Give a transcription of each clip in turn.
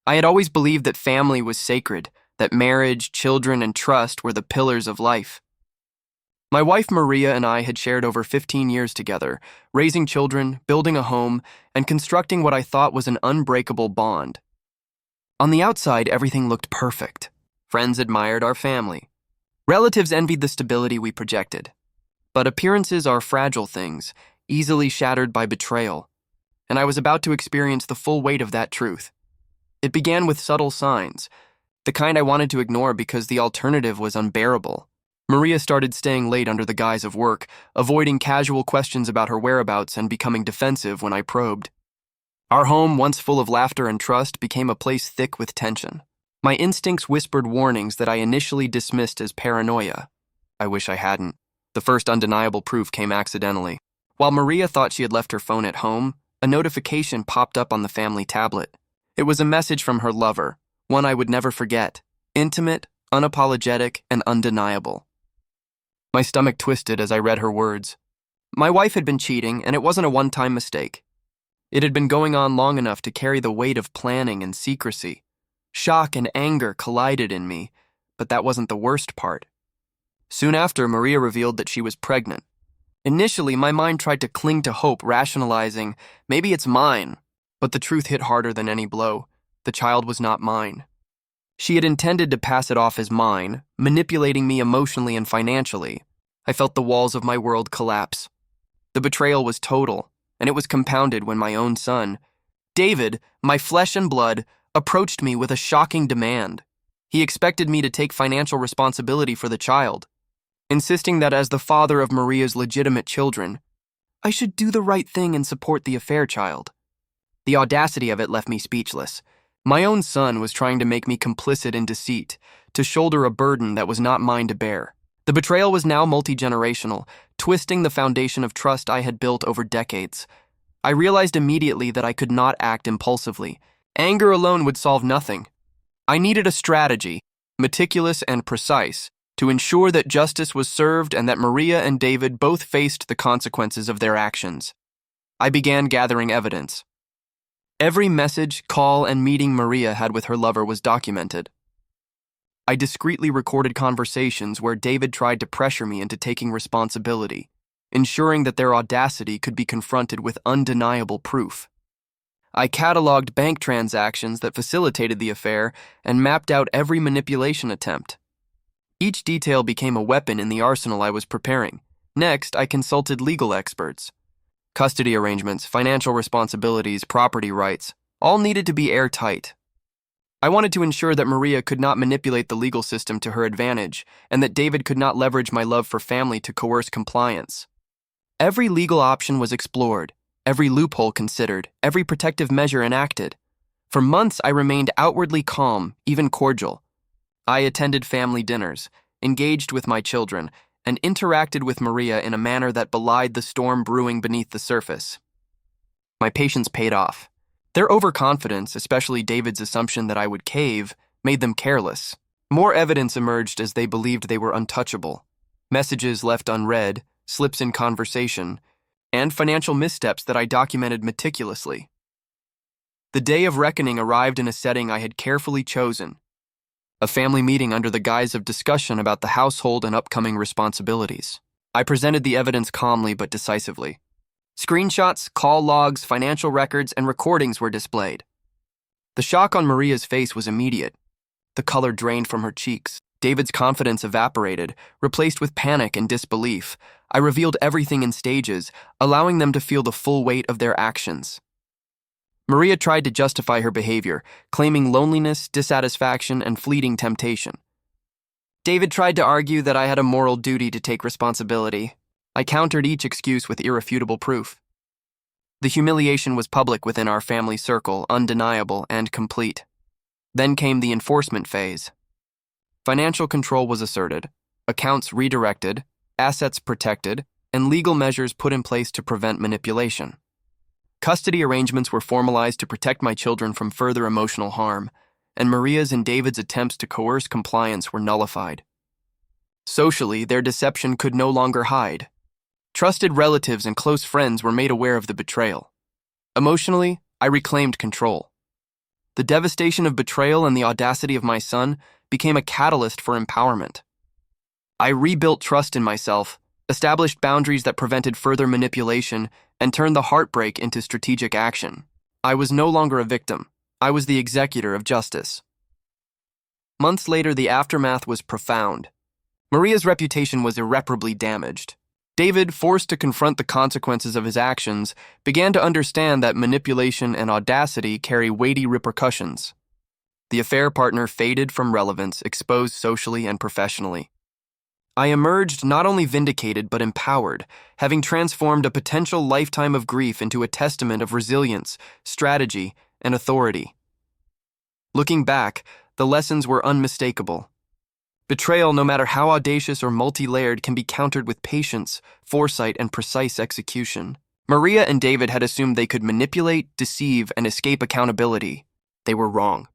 I had always believed that family was sacred, that marriage, children, and trust were the pillars of life. My wife Maria and I had shared over 15 years together, raising children, building a home, and constructing what I thought was an unbreakable bond. On the outside, everything looked perfect. Friends admired our family. Relatives envied the stability we projected. But appearances are fragile things, easily shattered by betrayal, and I was about to experience the full weight of that truth. It began with subtle signs, the kind I wanted to ignore because the alternative was unbearable. Maria started staying late under the guise of work, avoiding casual questions about her whereabouts and becoming defensive when I probed. Our home, once full of laughter and trust, became a place thick with tension. My instincts whispered warnings that I initially dismissed as paranoia. I wish I hadn't. The first undeniable proof came accidentally. While Maria thought she had left her phone at home, a notification popped up on the family tablet. It was a message from her lover, one I would never forget, intimate, unapologetic, and undeniable. My stomach twisted as I read her words. My wife had been cheating, and it wasn't a one-time mistake. It had been going on long enough to carry the weight of planning and secrecy. Shock and anger collided in me, but that wasn't the worst part. Soon after, Maria revealed that she was pregnant. Initially, my mind tried to cling to hope, rationalizing, maybe it's mine, but the truth hit harder than any blow. The child was not mine. She had intended to pass it off as mine, manipulating me emotionally and financially. I felt the walls of my world collapse. The betrayal was total, and it was compounded when my own son, David, my flesh and blood, approached me with a shocking demand. He expected me to take financial responsibility for the child, insisting that as the father of Maria's legitimate children, I should do the right thing and support the affair child. The audacity of it left me speechless. My own son was trying to make me complicit in deceit, to shoulder a burden that was not mine to bear. The betrayal was now multi-generational, twisting the foundation of trust I had built over decades. I realized immediately that I could not act impulsively. Anger alone would solve nothing. I needed a strategy, meticulous and precise, to ensure that justice was served and that Maria and David both faced the consequences of their actions. I began gathering evidence. Every message, call, and meeting Maria had with her lover was documented. I discreetly recorded conversations where David tried to pressure me into taking responsibility, ensuring that their audacity could be confronted with undeniable proof. I cataloged bank transactions that facilitated the affair and mapped out every manipulation attempt. Each detail became a weapon in the arsenal I was preparing. Next, I consulted legal experts. Custody arrangements, financial responsibilities, property rights, all needed to be airtight. I wanted to ensure that Maria could not manipulate the legal system to her advantage, and that David could not leverage my love for family to coerce compliance. Every legal option was explored, every loophole considered, every protective measure enacted. For months, I remained outwardly calm, even cordial. I attended family dinners, engaged with my children, and interacted with Maria in a manner that belied the storm brewing beneath the surface. My patience paid off. Their overconfidence, especially David's assumption that I would cave, made them careless. More evidence emerged as they believed they were untouchable. Messages left unread, slips in conversation, and financial missteps that I documented meticulously. The day of reckoning arrived in a setting I had carefully chosen. A family meeting under the guise of discussion about the household and upcoming responsibilities. I presented the evidence calmly but decisively. Screenshots, call logs, financial records, and recordings were displayed. The shock on Maria's face was immediate. The color drained from her cheeks. David's confidence evaporated, replaced with panic and disbelief. I revealed everything in stages, allowing them to feel the full weight of their actions. Maria tried to justify her behavior, claiming loneliness, dissatisfaction, and fleeting temptation. David tried to argue that I had a moral duty to take responsibility. I countered each excuse with irrefutable proof. The humiliation was public within our family circle, undeniable and complete. Then came the enforcement phase. Financial control was asserted, accounts redirected, assets protected, and legal measures put in place to prevent manipulation. Custody arrangements were formalized to protect my children from further emotional harm, and Maria's and David's attempts to coerce compliance were nullified. Socially, their deception could no longer hide. Trusted relatives and close friends were made aware of the betrayal. Emotionally, I reclaimed control. The devastation of betrayal and the audacity of my son became a catalyst for empowerment. I rebuilt trust in myself, established boundaries that prevented further manipulation, and turned the heartbreak into strategic action. I was no longer a victim. I was the executor of justice. Months later, the aftermath was profound. Maria's reputation was irreparably damaged. David, forced to confront the consequences of his actions, began to understand that manipulation and audacity carry weighty repercussions. The affair partner faded from relevance, exposed socially and professionally. I emerged not only vindicated but empowered, having transformed a potential lifetime of grief into a testament of resilience, strategy, and authority. Looking back, the lessons were unmistakable. Betrayal, no matter how audacious or multi-layered, can be countered with patience, foresight, and precise execution. Maria and David had assumed they could manipulate, deceive, and escape accountability. They were wrong.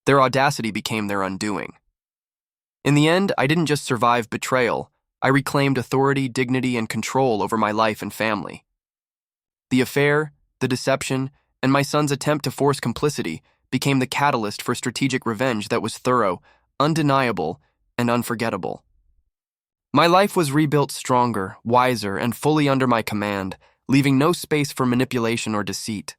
Their audacity became their undoing. In the end, I didn't just survive betrayal, I reclaimed authority, dignity, and control over my life and family. The affair, the deception, and my son's attempt to force complicity became the catalyst for strategic revenge that was thorough, undeniable, and unforgettable. My life was rebuilt stronger, wiser, and fully under my command, leaving no space for manipulation or deceit.